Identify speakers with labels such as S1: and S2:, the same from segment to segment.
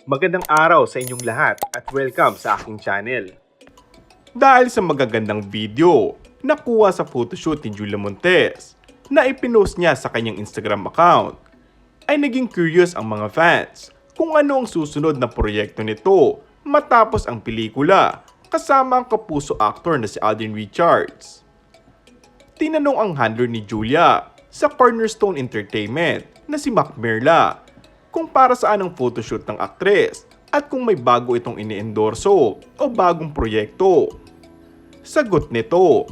S1: Magandang araw sa inyong lahat at welcome sa aking channel. Dahil sa magagandang video nakuha sa photoshoot ni Julia Montes na ipinost niya sa kanyang Instagram account, ay naging curious ang mga fans kung ano ang susunod na proyekto nito matapos ang pelikula kasama ang kapuso actor na si Alden Richards. Tinanong ang handler ni Julia sa Cornerstone Entertainment na si Mac Merla kung para saan ang photoshoot ng aktres at kung may bago itong iniendorso o bagong proyekto. Sagot nito,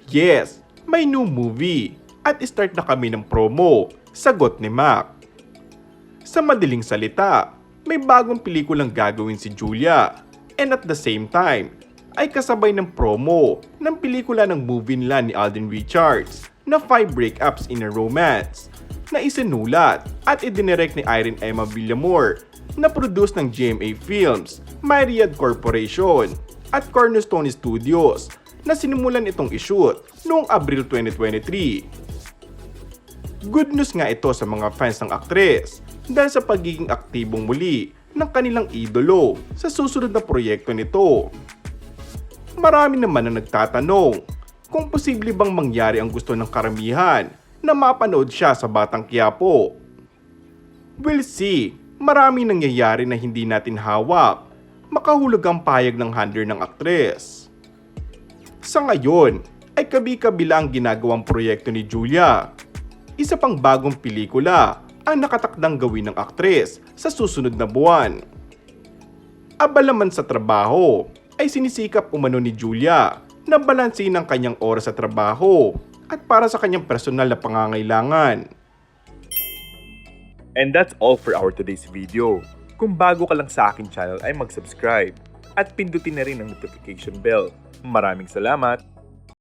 S1: yes, may new movie at start na kami ng promo, sagot ni Mac. Sa madaling salita, may bagong pelikulang gagawin si Julia and at the same time ay kasabay ng promo ng pelikula ng movie nila ni Alden Richards na 5 Breakups in a Romance na isinulat at idinirect ni Irene Emma Villamor na produce ng GMA Films, Myriad Corporation at Cornerstone Studios na sinimulan itong ishoot noong Abril 2023. Good news nga ito sa mga fans ng aktres dahil sa pagiging aktibong muli ng kanilang idolo sa susunod na proyekto nito. Marami naman ang nagtatanong kung posible bang mangyari ang gusto ng karamihan na mapanood siya sa Batang Quiapo. We'll see, marami nangyayari na hindi natin hawak, makahulog ang payag ng handler ng aktres. Sa ngayon, ay kabi-kabila ang ginagawang proyekto ni Julia. Isa pang bagong pelikula ang nakatakdang gawin ng aktres sa susunod na buwan. Abala man sa trabaho, ay sinisikap umano ni Julia na balansin ang kanyang oras sa trabaho at para sa kanyang personal na pangangailangan.
S2: And that's all for our today's video. Kung bago ka lang sa aking channel ay mag-subscribe at pindutin na rin ang notification bell. Maraming salamat!